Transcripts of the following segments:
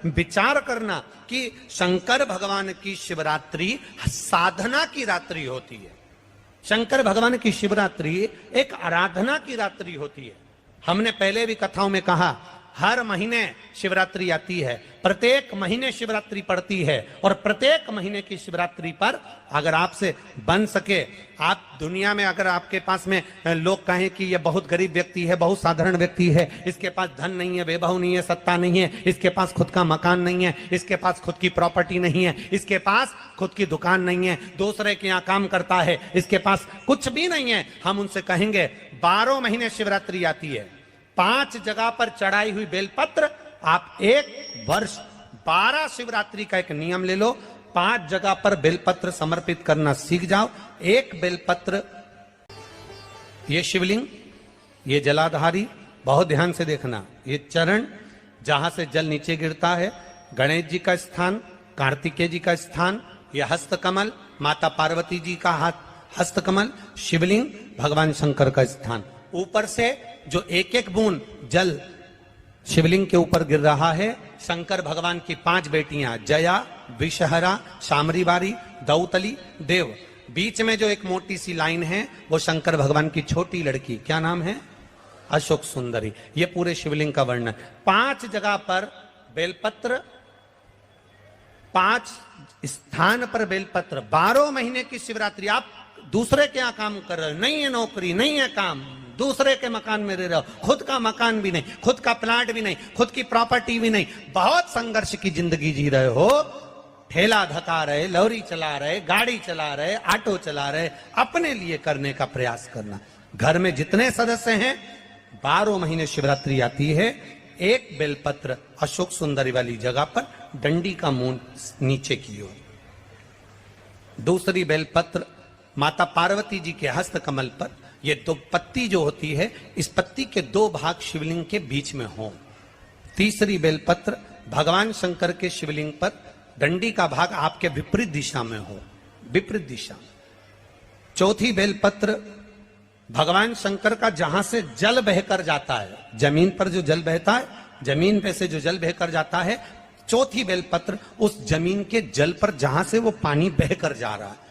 विचार करना कि शंकर भगवान की शिवरात्रि साधना की रात्रि होती है। शंकर भगवान की शिवरात्रि एक आराधना की रात्रि होती है। हमने पहले भी कथाओं में कहा, हर महीने शिवरात्रि आती है, प्रत्येक महीने शिवरात्रि पड़ती है, और प्रत्येक महीने की शिवरात्रि पर अगर आपसे बन सके, आप दुनिया में अगर आपके पास में लोग कहें कि ये बहुत गरीब व्यक्ति है, बहुत साधारण व्यक्ति है, इसके पास धन नहीं है, वैभव नहीं है, सत्ता नहीं है, इसके पास खुद का मकान नहीं है, इसके पास खुद की प्रॉपर्टी नहीं है, इसके पास खुद की दुकान नहीं है, दूसरे के यहाँ काम करता है, इसके पास कुछ भी नहीं है, हम उनसे कहेंगे 12 महीने शिवरात्रि आती है, 5 जगह पर चढ़ाई हुई बेलपत्र, आप एक वर्ष 12 शिवरात्रि का एक नियम ले लो, 5 जगह पर बेलपत्र समर्पित करना सीख जाओ। एक बेलपत्र, ये शिवलिंग, ये जलाधारी, बहुत ध्यान से देखना, ये चरण जहां से जल नीचे गिरता है, गणेश जी का स्थान, कार्तिकेय जी का स्थान, यह हस्तकमल, माता पार्वती जी का हस्तकमल, शिवलिंग, भगवान शंकर का स्थान। ऊपर से जो एक एक बूंद जल शिवलिंग के ऊपर गिर रहा है, शंकर भगवान की 5 बेटियां, जया, विषहरा, शामरीबारी, दौतली, देव। बीच में जो एक मोटी सी लाइन है वो शंकर भगवान की छोटी लड़की, क्या नाम है? अशोक सुंदरी। ये पूरे शिवलिंग का वर्णन। 5 जगह पर बेलपत्र, 5 स्थान पर बेलपत्र। 12 महीने की शिवरात्रि। आप दूसरे के यहाँ काम कर रहे हो, नहीं है नौकरी, नहीं है काम, दूसरे के मकान में रह रहे हो, खुद का मकान भी नहीं, खुद का प्लाट भी नहीं, खुद की प्रॉपर्टी भी नहीं, बहुत संघर्ष की जिंदगी जी रहे हो, ठेला धका रहे, लौरी चला रहे, गाड़ी चला रहे, ऑटो चला रहे, अपने लिए करने का प्रयास करना। घर में जितने सदस्य हैं, 12 महीने शिवरात्रि आती है, एक बेलपत्र अशोक सुंदरी वाली जगह पर, डंडी का मुंह नीचे की ओर। दूसरी बेलपत्र माता पार्वती जी के हस्त कमल पर। ये 2 पत्ती जो होती है, इस पत्ती के 2 भाग शिवलिंग के बीच में हो। तीसरी बेलपत्र भगवान शंकर के शिवलिंग पर, डंडी का भाग आपके विपरीत दिशा में हो, विपरीत दिशा। चौथी बेलपत्र भगवान शंकर का जहां से जल बहकर जाता है, जमीन पर जो जल बहता है, जमीन पे से जो जल बहकर जाता है, चौथी बेलपत्र उस जमीन के जल पर जहां से वो पानी बहकर जा रहा है,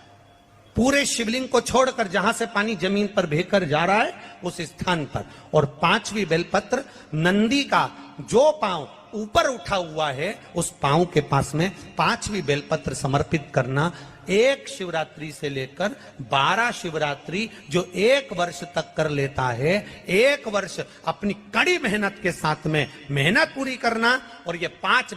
पूरे शिवलिंग को छोड़कर जहां से पानी जमीन पर बहकर जा रहा है उस स्थान पर। और 5वीं बेलपत्र नंदी का जो पांव ऊपर उठा हुआ है, उस पांव के पास में 5वीं बेलपत्र समर्पित करना। एक शिवरात्रि से लेकर 12 शिवरात्रि जो 1 वर्ष तक कर लेता है, 1 वर्ष अपनी कड़ी मेहनत के साथ में मेहनत पूरी करना। और ये 5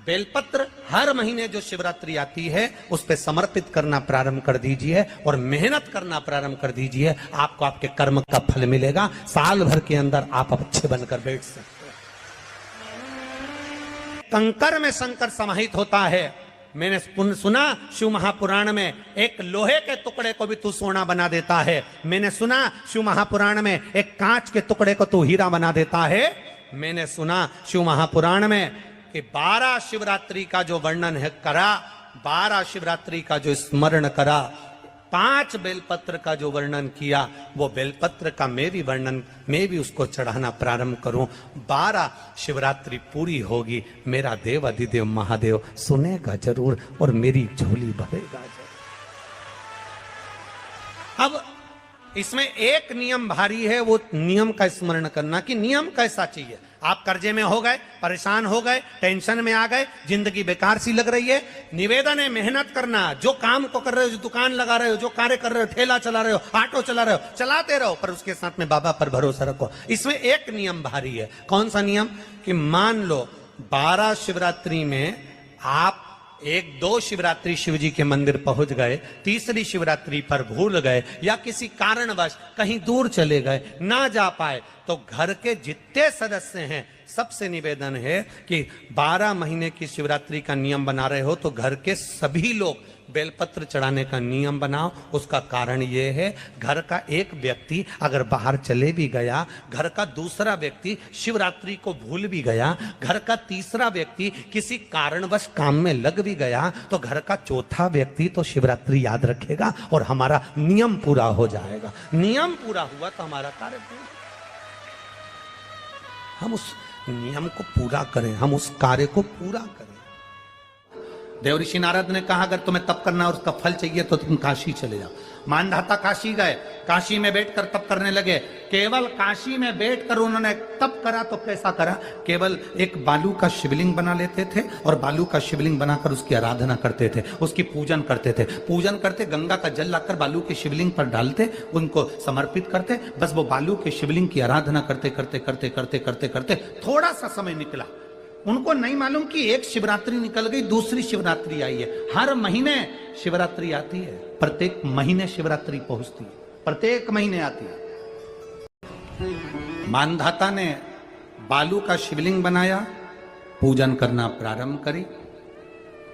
बेलपत्र हर महीने जो शिवरात्रि आती है उस पे समर्पित करना प्रारंभ कर दीजिए और मेहनत करना प्रारंभ कर दीजिए। आपको आपके कर्म का फल मिलेगा। साल भर के अंदर आप अच्छे बनकर बैठ सकते हैं। कंकर में शंकर समाहित होता है। मैंने सुना शिव महापुराण में एक लोहे के टुकड़े को भी तू सोना बना देता है। मैंने सुना शिव महापुराण में एक कांच के टुकड़े को तू हीरा बना देता है। मैंने सुना शिव महापुराण में कि 12 शिवरात्रि का जो वर्णन है करा, 12 शिवरात्रि का जो स्मरण करा, 5 बेलपत्र का जो वर्णन किया, वो बेलपत्र का मैं भी उसको चढ़ाना प्रारंभ करूं। 12 शिवरात्रि पूरी होगी, मेरा देव अधिदेव महादेव सुनेगा जरूर और मेरी झोली भरेगा जरूर। अब इसमें एक नियम भारी है, वो नियम का स्मरण करना कि नियम कैसा चाहिए। आप कर्जे में हो गए, परेशान हो गए, टेंशन में आ गए, जिंदगी बेकार सी लग रही है, निवेदन है मेहनत करना। जो काम को कर रहे हो, जो दुकान लगा रहे हो, जो कार्य कर रहे हो, ठेला चला रहे हो, ऑटो चला रहे हो, चलाते रहो, पर उसके साथ में बाबा पर भरोसा रखो। इसमें एक नियम भारी है। कौन सा नियम? कि मान लो 12 शिवरात्रि में आप 1-2 शिवरात्रि शिव जी के मंदिर पहुंच गए, तीसरी शिवरात्रि पर भूल गए या किसी कारणवश कहीं दूर चले गए, ना जा पाए, तो घर के जितने सदस्य हैं सबसे निवेदन है कि 12 महीने की शिवरात्रि का नियम बना रहे हो तो घर के सभी लोग बेलपत्र चढ़ाने का नियम बनाओ। उसका कारण यह है, घर का एक व्यक्ति अगर बाहर चले भी गया, घर का दूसरा व्यक्ति शिवरात्रि को भूल भी गया, घर का तीसरा व्यक्ति किसी कारणवश काम में लग भी गया, तो घर का चौथा व्यक्ति तो शिवरात्रि याद रखेगा और हमारा नियम पूरा हो जाएगा। नियम पूरा हुआ तो हमारा कार्य पूरा। हम उस नियम को पूरा करें, हम उस कार्य को पूरा करें। देवऋषि नारद ने कहा अगर तुम्हें तप करना और उसका फल चाहिए तो तुम काशी चले जाओ। मानधाता काशी गए, काशी में बैठकर तप करने लगे। केवल काशी में बैठकर उन्होंने तप करा तो कैसा करा, केवल एक बालू का शिवलिंग बना लेते थे और बालू का शिवलिंग बनाकर उसकी आराधना करते थे, उसकी पूजन करते थे। पूजन करते, गंगा का जल लाकर बालू के शिवलिंग पर डालते, उनको समर्पित करते, बस वो बालू के शिवलिंग की आराधना करते करते करते करते करते करते थोड़ा सा समय निकला। उनको नहीं मालूम कि एक शिवरात्रि निकल गई, दूसरी शिवरात्रि आई है। हर महीने शिवरात्रि आती है, प्रत्येक महीने शिवरात्रि पहुंचती है, प्रत्येक महीने आती है। मानधाता ने बालू का शिवलिंग बनाया, पूजन करना प्रारंभ करी,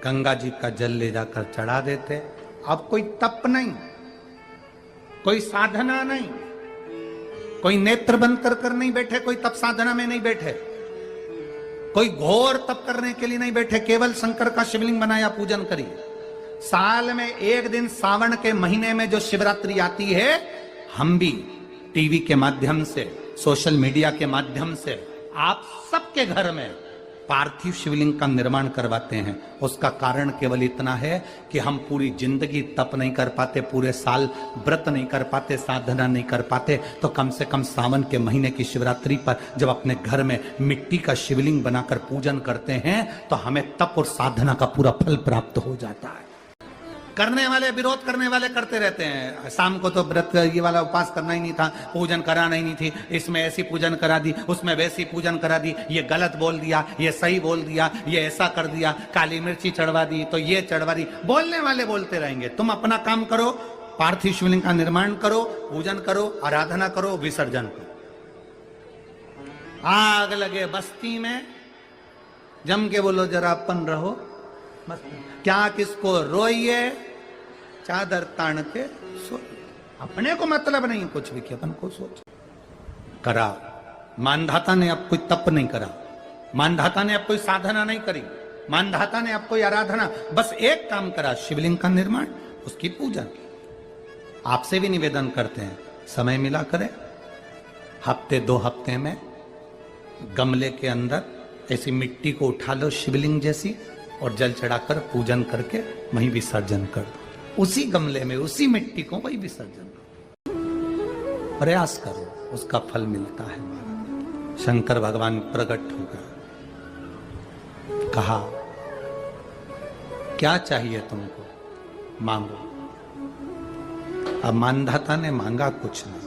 गंगा जी का जल ले जाकर चढ़ा देते। अब कोई तप नहीं, कोई साधना नहीं, कोई नेत्र बंद कर नहीं बैठे, कोई तप साधना में नहीं बैठे, कोई घोर तप करने के लिए नहीं बैठे, केवल शंकर का शिवलिंग बनाया, पूजन करी। साल में एक दिन सावन के महीने में जो शिवरात्रि आती है, हम भी टीवी के माध्यम से, सोशल मीडिया के माध्यम से आप सबके घर में पार्थिव शिवलिंग का निर्माण करवाते हैं। उसका कारण केवल इतना है कि हम पूरी जिंदगी तप नहीं कर पाते, पूरे साल व्रत नहीं कर पाते, साधना नहीं कर पाते, तो कम से कम सावन के महीने की शिवरात्रि पर जब अपने घर में मिट्टी का शिवलिंग बनाकर पूजन करते हैं तो हमें तप और साधना का पूरा फल प्राप्त हो जाता है। करने वाले, विरोध करने वाले करते रहते हैं, शाम को तो व्रत ये वाला उपवास करना ही नहीं था, पूजन कराना ही नहीं थी, इसमें ऐसी पूजन करा दी, उसमें वैसी पूजन करा दी, ये गलत बोल दिया, ये सही बोल दिया, ये ऐसा कर दिया, काली मिर्ची चढ़वा दी तो ये चढ़वा दी। बोलने वाले बोलते रहेंगे, तुम अपना काम करो, पार्थिव शिवलिंग का निर्माण करो, पूजन करो, आराधना करो, विसर्जन करो। आग लगे बस्ती में, जम के बोलो जरा अपन रहो, क्या किसको रोइए, चादर तान के सो, अपने को मतलब नहीं कुछ भी कि अपन को सोच करा। मानधाता ने अब कोई तप नहीं करा, मानधाता ने अब कोई साधना नहीं करी, मानधाता ने अब कोई आराधना, बस एक काम करा, शिवलिंग का निर्माण, उसकी पूजन। आपसे भी निवेदन करते हैं, समय मिला करें, हफ्ते 2 हफ्ते में गमले के अंदर ऐसी मिट्टी को उठा लो शिवलिंग जैसी और जल चढ़ाकर पूजन करके वहीं विसर्जन कर दो। उसी गमले में, उसी मिट्टी को वही विसर्जन करो, प्रयास करो, उसका फल मिलता है। शंकर भगवान प्रकट होकर कहा, क्या चाहिए तुमको, मांगो। अब मानधाता ने मांगा कुछ नहीं।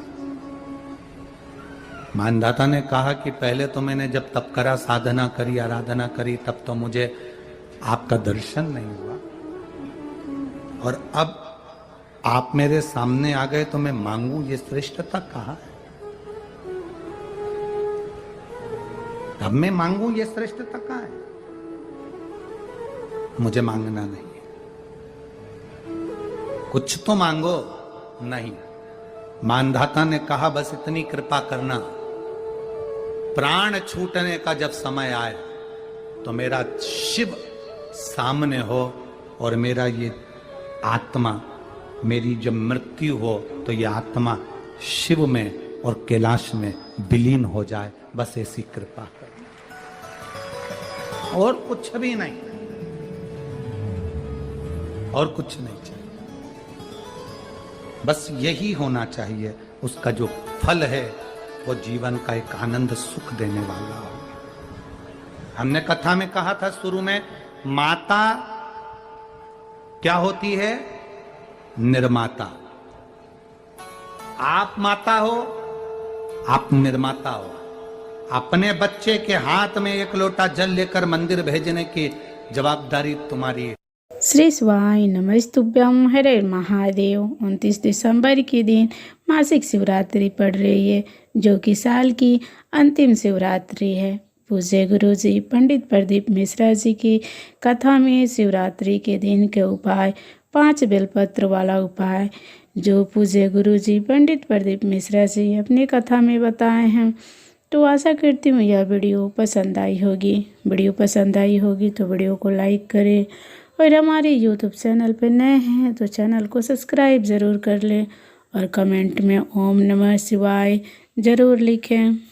मानधाता ने कहा कि पहले तो मैंने जब तप करा, साधना करी, आराधना करी, तब तो मुझे आपका दर्शन नहीं हुआ, और अब आप मेरे सामने आ गए तो मैं मांगू, ये श्रेष्ठता कहाँ है? अब मैं मांगू, ये श्रेष्ठता कहाँ है? मुझे मांगना नहीं है, कुछ तो मांगो। नहीं, मानधाता ने कहा बस इतनी कृपा करना, प्राण छूटने का जब समय आए तो मेरा शिव सामने हो और मेरा ये आत्मा, मेरी जब मृत्यु हो तो ये आत्मा शिव में और कैलाश में विलीन हो जाए, बस ऐसी कृपा कर, और कुछ भी नहीं, और कुछ नहीं चाहिए, बस यही होना चाहिए। उसका जो फल है वो जीवन का एक आनंद सुख देने वाला हो। हमने कथा में कहा था शुरू में, माता क्या होती है? निर्माता। आप माता हो, आप निर्माता हो। अपने बच्चे के हाथ में 1 लोटा जल लेकर मंदिर भेजने की जवाबदारी तुम्हारी है। श्री शिवाय नमस्तुभ्यम, हरे महादेव। 29 दिसंबर के दिन मासिक शिवरात्रि पड़ रही है, जो कि साल की अंतिम शिवरात्रि है। पूज्य गुरु जी पंडित प्रदीप मिश्रा जी की कथा में शिवरात्रि के दिन के उपाय, 5 बेलपत्र वाला उपाय जो पूज्य गुरु जी पंडित प्रदीप मिश्रा जी अपनी कथा में बताए हैं। तो आशा करती हूँ यह वीडियो पसंद आई होगी। वीडियो पसंद आई होगी तो वीडियो को लाइक करें, और हमारे YouTube चैनल पर नए हैं तो चैनल को सब्सक्राइब ज़रूर कर लें, और कमेंट में ओम नमः शिवाय ज़रूर लिखें।